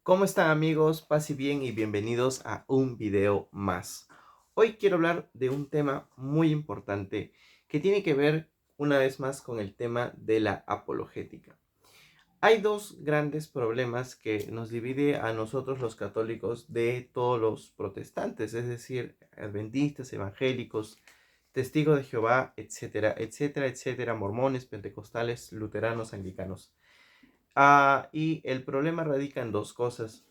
¿Cómo están amigos? Paz y bien y bienvenidos a un video más. Hoy quiero hablar de un tema muy importante que tiene que ver una vez más con el tema de la apologética. Hay dos grandes problemas que nos divide a nosotros los católicos de todos los protestantes, es decir, adventistas, evangélicos, testigos de Jehová, etcétera, etcétera, etcétera, mormones, pentecostales, luteranos, anglicanos. Y el problema radica en dos cosas.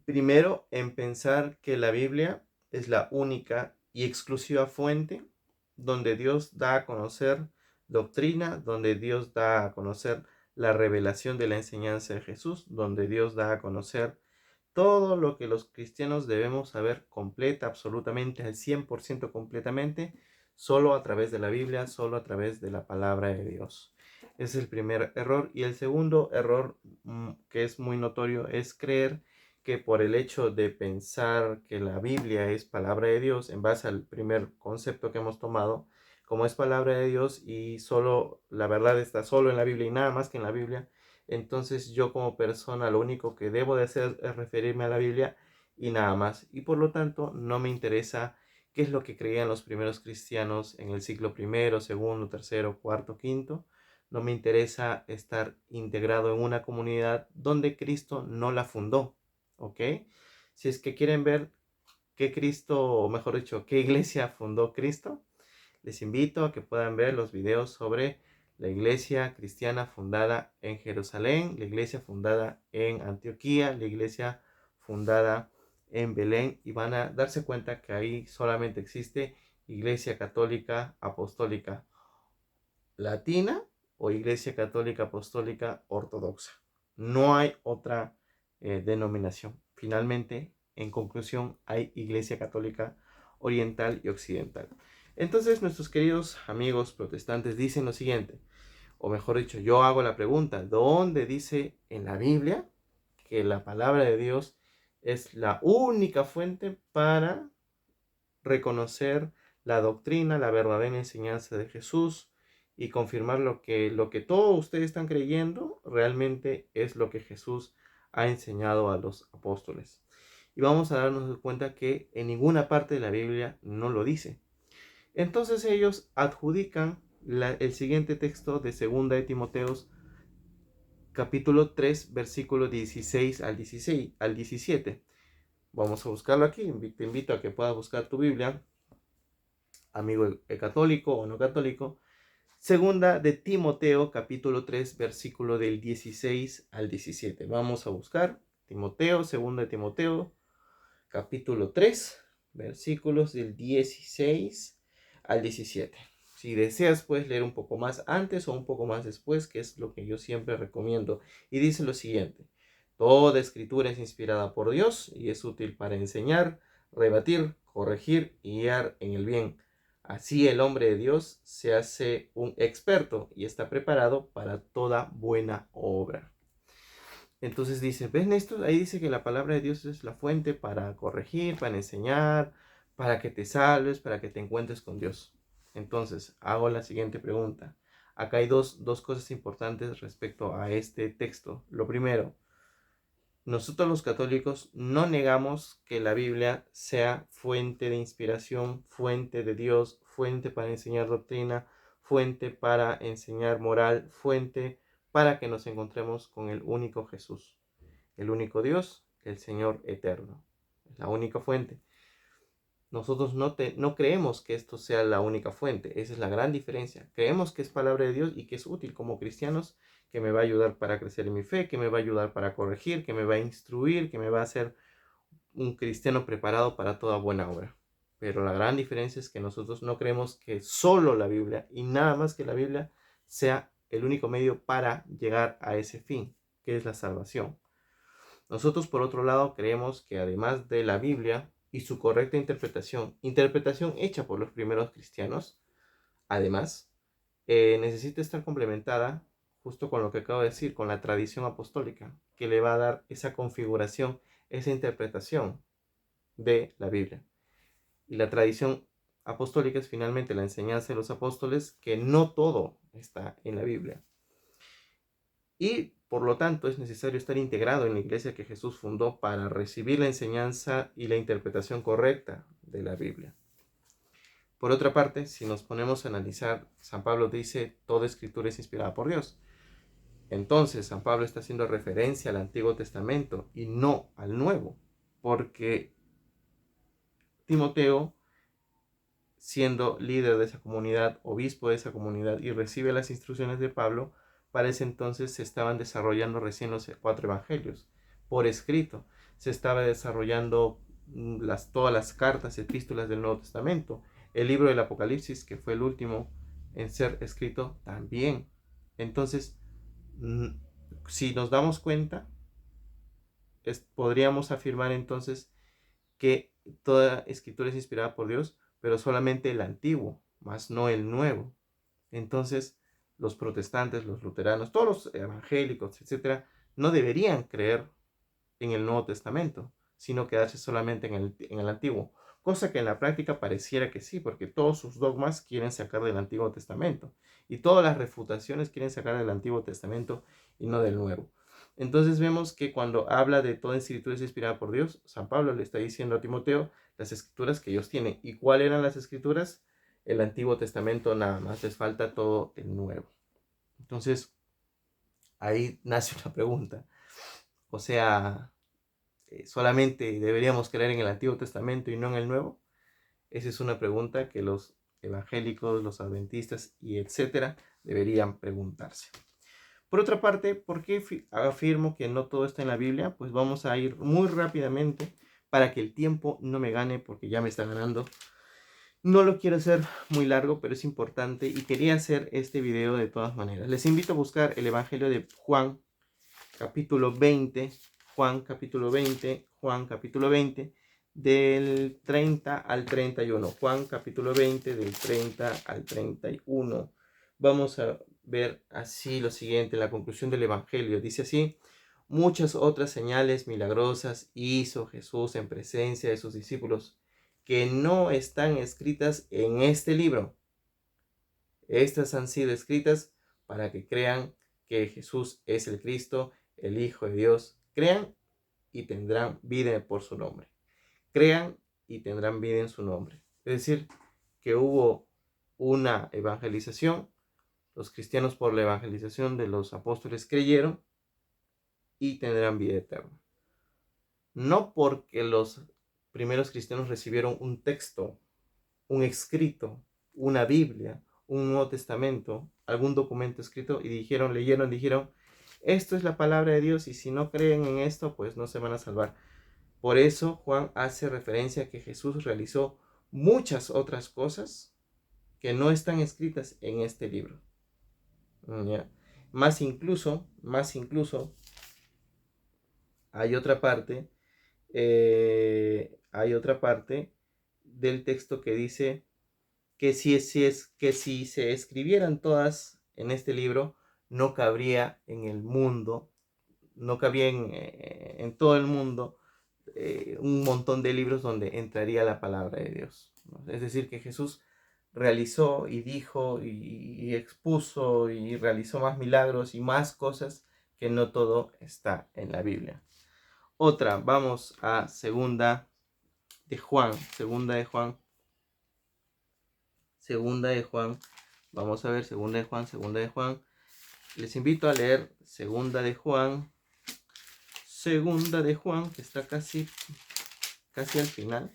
Primero, en pensar que la Biblia es la única y exclusiva fuente donde Dios da a conocer doctrina, donde Dios da a conocer la revelación de la enseñanza de Jesús, donde Dios da a conocer todo lo que los cristianos debemos saber completa, absolutamente, al 100% completamente, solo a través de la Biblia, solo a través de la palabra de Dios. Ese es el primer error. Y el segundo error, que es muy notorio, es creer que por el hecho de pensar que la Biblia es palabra de Dios, en base al primer concepto que hemos tomado, como es palabra de Dios y solo la verdad está solo en la Biblia y nada más que en la Biblia, entonces yo como persona lo único que debo de hacer es referirme a la Biblia y nada más. Y por lo tanto no me interesa qué es lo que creían los primeros cristianos en el siglo primero, segundo, tercero, cuarto, quinto. No me interesa estar integrado en una comunidad donde Cristo no la fundó. ¿Ok? Si es que quieren ver qué Cristo, o mejor dicho, qué iglesia fundó Cristo, les invito a que puedan ver los videos sobre la iglesia cristiana fundada en Jerusalén, la iglesia fundada en Antioquía, la iglesia fundada en Belén, y van a darse cuenta que ahí solamente existe iglesia católica apostólica latina o iglesia católica apostólica ortodoxa. No hay otra denominación. Finalmente, en conclusión, hay iglesia católica oriental y occidental. Entonces, nuestros queridos amigos protestantes dicen lo siguiente, o mejor dicho, yo hago la pregunta, ¿dónde dice en la Biblia que la palabra de Dios es la única fuente para reconocer la doctrina, la verdadera enseñanza de Jesús y confirmar lo que todos ustedes están creyendo realmente es lo que Jesús ha enseñado a los apóstoles? Y vamos a darnos cuenta que en ninguna parte de la Biblia no lo dice. Entonces ellos adjudican el siguiente texto de segunda de Timoteos capítulo 3 versículo 16 al 17. Vamos a buscarlo aquí. Te invito a que puedas buscar tu Biblia, amigo católico o no católico. Segunda de Timoteo, capítulo 3, versículo del 16 al 17. Vamos a buscar Timoteo, segunda de Timoteo, capítulo 3, versículos del 16 al 17. Si deseas, puedes leer un poco más antes o un poco más después, que es lo que yo siempre recomiendo. Y dice lo siguiente: toda escritura es inspirada por Dios y es útil para enseñar, rebatir, corregir y guiar en el bien. Así el hombre de Dios se hace un experto y está preparado para toda buena obra. Entonces dice, ¿ven esto? Ahí dice que la palabra de Dios es la fuente para corregir, para enseñar, para que te salves, para que te encuentres con Dios. Entonces, hago la siguiente pregunta. Acá hay dos cosas importantes respecto a este texto. Lo primero, nosotros los católicos no negamos que la Biblia sea fuente de inspiración, fuente de Dios, fuente para enseñar doctrina, fuente para enseñar moral, fuente para que nos encontremos con el único Jesús, el único Dios, el Señor eterno. Es la única fuente. Nosotros no creemos que esto sea la única fuente. Esa es la gran diferencia. Creemos que es palabra de Dios y que es útil como cristianos, que me va a ayudar para crecer en mi fe, que me va a ayudar para corregir, que me va a instruir, que me va a hacer un cristiano preparado para toda buena obra. Pero la gran diferencia es que nosotros no creemos que solo la Biblia y nada más que la Biblia sea el único medio para llegar a ese fin, que es la salvación. Nosotros, por otro lado, creemos que además de la Biblia y su correcta interpretación hecha por los primeros cristianos, además, necesita estar complementada justo con lo que acabo de decir, con la tradición apostólica, que le va a dar esa configuración, esa interpretación de la Biblia. Y la tradición apostólica es finalmente la enseñanza de los apóstoles, que no todo está en la Biblia. Y Por lo tanto, es necesario estar integrado en la iglesia que Jesús fundó para recibir la enseñanza y la interpretación correcta de la Biblia. Por otra parte, si nos ponemos a analizar, San Pablo dice, toda escritura es inspirada por Dios. Entonces, San Pablo está haciendo referencia al Antiguo Testamento y no al Nuevo, porque Timoteo, siendo líder de esa comunidad, obispo de esa comunidad, y recibe las instrucciones de Pablo, para ese entonces se estaban desarrollando recién los 4 evangelios por escrito. Se estaba desarrollando todas las cartas, epístolas del Nuevo Testamento. El libro del Apocalipsis, que fue el último en ser escrito, también. Entonces, si nos damos cuenta, podríamos afirmar entonces que toda escritura es inspirada por Dios, pero solamente el antiguo, más no el nuevo. Entonces, los protestantes, los luteranos, todos los evangélicos, etcétera, no deberían creer en el Nuevo Testamento, sino quedarse solamente en el Antiguo. Cosa que en la práctica pareciera que sí, porque todos sus dogmas quieren sacar del Antiguo Testamento. Y todas las refutaciones quieren sacar del Antiguo Testamento y no del Nuevo. Entonces vemos que cuando habla de toda escritura es inspirada por Dios, San Pablo le está diciendo a Timoteo las escrituras que ellos tienen. ¿Y cuáles eran las escrituras? El Antiguo Testamento nada más, les falta todo el Nuevo. Entonces, ahí nace una pregunta. O sea, ¿solamente deberíamos creer en el Antiguo Testamento y no en el Nuevo? Esa es una pregunta que los evangélicos, los adventistas y etcétera deberían preguntarse. Por otra parte, ¿por qué afirmo que no todo está en la Biblia? Pues vamos a ir muy rápidamente para que el tiempo no me gane, porque ya me está ganando. No lo quiero hacer muy largo, pero es importante y quería hacer este video de todas maneras. Les invito a buscar el Evangelio de Juan, capítulo 20, Juan capítulo 20, del 30 al 31. Juan capítulo 20, del 30 al 31. Vamos a ver así lo siguiente, la conclusión del Evangelio. Dice así: muchas otras señales milagrosas hizo Jesús en presencia de sus discípulos, que no están escritas en este libro. Estas han sido escritas para que crean que Jesús es el Cristo, el Hijo de Dios. Crean y tendrán vida por su nombre. Crean y tendrán vida en su nombre. Es decir, que hubo una evangelización. Los cristianos, por la evangelización de los apóstoles, creyeron y tendrán vida eterna. No porque los primeros cristianos recibieron un texto, un escrito, una Biblia, un Nuevo Testamento, algún documento escrito y dijeron, esto es la palabra de Dios y si no creen en esto, pues no se van a salvar. Por eso Juan hace referencia a que Jesús realizó muchas otras cosas que no están escritas en este libro. ¿Ya? Más incluso, hay otra parte del texto que dice que si se escribieran todas en este libro, no cabría en el mundo, no cabría en todo el mundo un montón de libros donde entraría la palabra de Dios, ¿no? Es decir, que Jesús realizó y dijo y expuso y realizó más milagros y más cosas, que no todo está en la Biblia. Otra, vamos a segunda de Juan, vamos a ver segunda de Juan. Les invito a leer segunda de Juan, que está casi al final.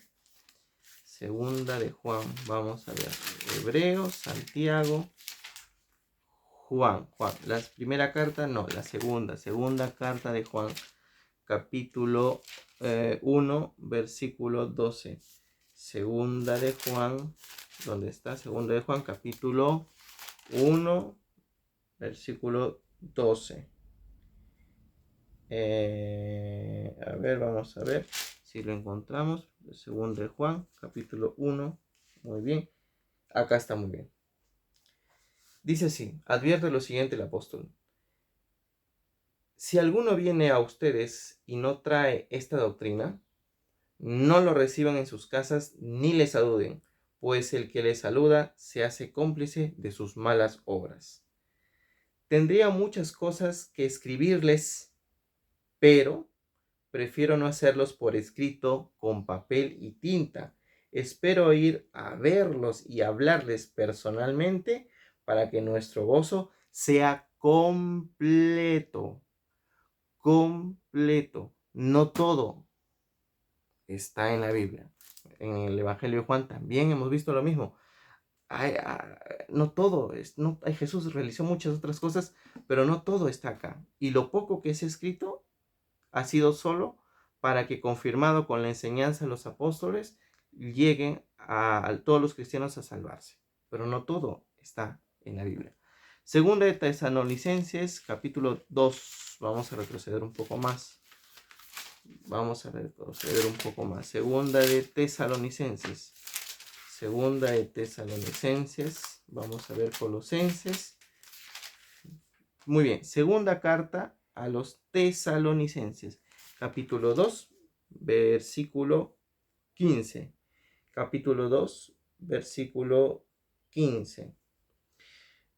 Segunda de Juan, vamos a ver, Hebreos, Santiago, Juan, la primera carta, no, la segunda carta de Juan, capítulo 1, versículo 12. Segunda de Juan, ¿dónde está? Segunda de Juan, capítulo 1, versículo 12. A ver, vamos a ver si lo encontramos. Segunda de Juan, capítulo 1. Muy bien. Acá está muy bien. Dice así: advierte lo siguiente el apóstol: si alguno viene a ustedes y no trae esta doctrina, no lo reciban en sus casas ni le saluden, pues el que le saluda se hace cómplice de sus malas obras. Tendría muchas cosas que escribirles, pero prefiero no hacerlos por escrito con papel y tinta. Espero ir a verlos y hablarles personalmente para que nuestro gozo sea completo. Completo. No todo está en la Biblia. En el Evangelio de Juan también hemos visto lo mismo. No todo Jesús realizó muchas otras cosas, pero no todo está acá. Y lo poco que es escrito ha sido solo para que, confirmado con la enseñanza de los apóstoles, lleguen a todos los cristianos a salvarse. Pero no todo está en la Biblia. Segunda de Tesalonicenses, capítulo 2. Vamos a retroceder un poco más. Segunda de Tesalonicenses. Vamos a ver Colosenses. Muy bien. Segunda carta a los Tesalonicenses. Capítulo 2, versículo 15. Capítulo 2, versículo 15.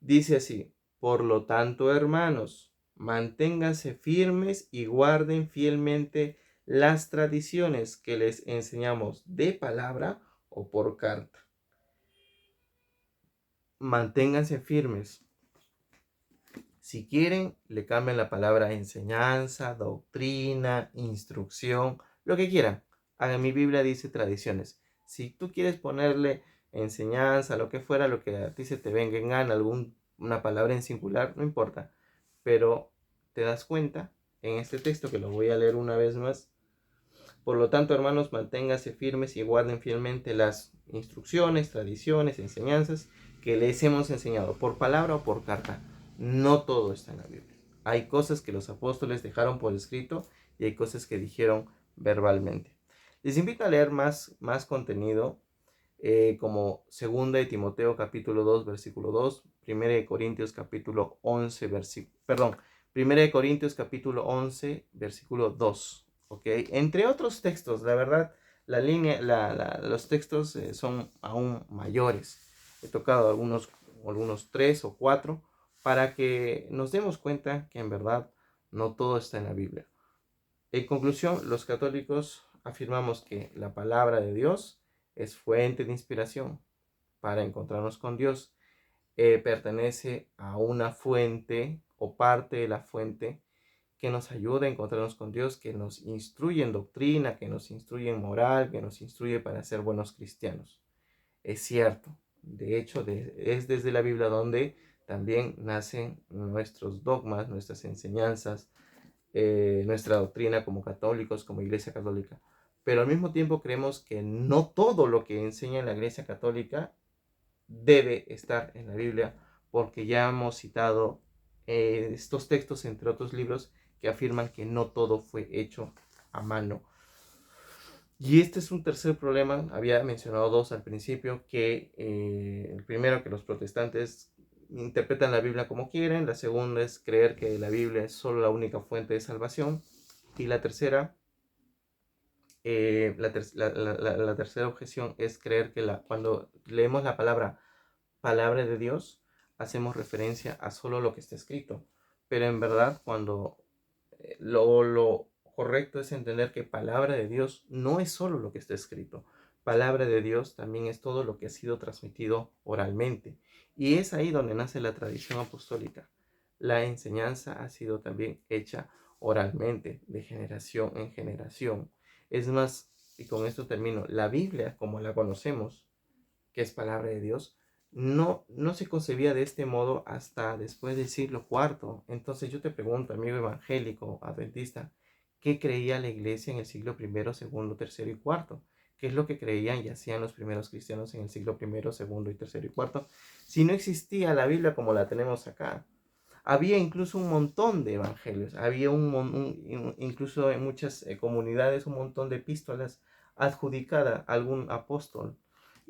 Dice así: por lo tanto, hermanos, manténganse firmes y guarden fielmente las tradiciones que les enseñamos de palabra o por carta. Manténganse firmes. Si quieren, le cambian la palabra enseñanza, doctrina, instrucción, lo que quieran. En mi Biblia dice tradiciones. Si tú quieres ponerle enseñanza, lo que fuera, lo que a ti se te venga en gana, una palabra en singular, no importa. Pero te das cuenta en este texto, que lo voy a leer una vez más. Por lo tanto, hermanos, manténganse firmes y guarden fielmente las instrucciones, tradiciones, enseñanzas que les hemos enseñado, por palabra o por carta. No todo está en la Biblia. Hay cosas que los apóstoles dejaron por escrito y hay cosas que dijeron verbalmente. Les invito a leer más contenido, como 2 de Timoteo capítulo 2 versículo 2, 1 de Corintios capítulo 11 1 de Corintios capítulo 11 versículo 2. ¿Okay? Entre otros textos, la verdad, los textos son aún mayores. He tocado algunos 3 o 4 para que nos demos cuenta que en verdad no todo está en la Biblia. En conclusión, los católicos afirmamos que la palabra de Dios es fuente de inspiración para encontrarnos con Dios. Pertenece a una fuente o parte de la fuente que nos ayuda a encontrarnos con Dios, que nos instruye en doctrina, que nos instruye en moral, que nos instruye para ser buenos cristianos. Es cierto, de hecho, es desde la Biblia donde también nacen nuestros dogmas, nuestras enseñanzas, nuestra doctrina como católicos, como Iglesia Católica. Pero al mismo tiempo creemos que no todo lo que enseña la Iglesia Católica debe estar en la Biblia, porque ya hemos citado estos textos, entre otros libros, que afirman que no todo fue hecho a mano. Y este es un tercer problema. Había mencionado dos al principio, que el primero, que los protestantes interpretan la Biblia como quieren. La segunda es creer que la Biblia es solo la única fuente de salvación. Y la tercera, la tercera objeción es creer que cuando leemos la palabra de Dios, hacemos referencia a solo lo que está escrito. Pero en verdad, cuando lo correcto es entender que palabra de Dios no es solo lo que está escrito. Palabra de Dios también es todo lo que ha sido transmitido oralmente. Y es ahí donde nace la tradición apostólica. La enseñanza ha sido también hecha oralmente, de generación en generación. Es más, y con esto termino, la Biblia, como la conocemos, que es palabra de Dios, no se concebía de este modo hasta después del siglo IV. Entonces yo te pregunto, amigo evangélico, adventista, ¿qué creía la iglesia en el siglo I, II, III y IV? ¿Qué es lo que creían y hacían los primeros cristianos en el siglo I, II, III y IV? Si no existía la Biblia como la tenemos acá. Había incluso un montón de evangelios, había incluso en muchas comunidades un montón de epístolas adjudicadas a algún apóstol.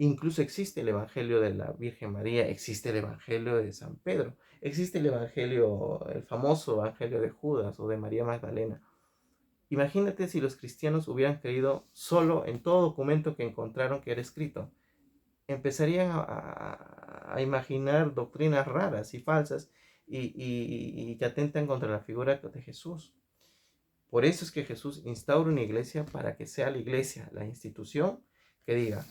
Incluso existe el Evangelio de la Virgen María, existe el Evangelio de San Pedro, existe el famoso Evangelio de Judas o de María Magdalena. Imagínate si los cristianos hubieran creído solo en todo documento que encontraron que era escrito. Empezarían a imaginar doctrinas raras y falsas, y que atentan contra la figura de Jesús. Por eso es que Jesús instaura una iglesia para que sea la iglesia, la institución que diga,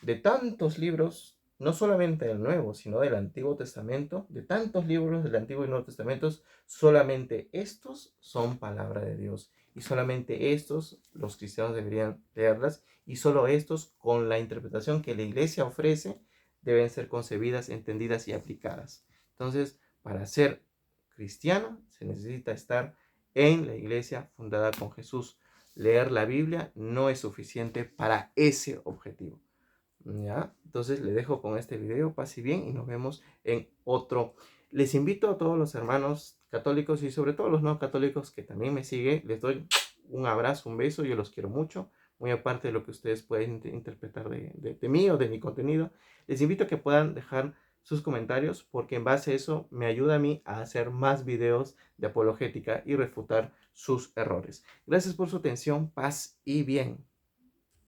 de tantos libros, no solamente del Nuevo, sino del Antiguo Testamento, de tantos libros del Antiguo y Nuevo Testamentos, solamente estos son palabra de Dios. Y solamente estos los cristianos deberían leerlas, y solo estos, con la interpretación que la iglesia ofrece, deben ser concebidas, entendidas y aplicadas. Entonces, para ser cristiano se necesita estar en la iglesia fundada con Jesús. Leer la Biblia no es suficiente para ese objetivo. ¿Ya? Entonces le dejo con este video, paz y bien, y nos vemos en otro. Les invito a todos los hermanos católicos y sobre todo los no católicos que también me siguen, les doy un abrazo, un beso, yo los quiero mucho, muy aparte de lo que ustedes pueden interpretar de mí o de mi contenido. Les invito a que puedan dejar sus comentarios porque en base a eso me ayuda a mí a hacer más videos de apologética y refutar sus errores. Gracias por su atención, paz y bien.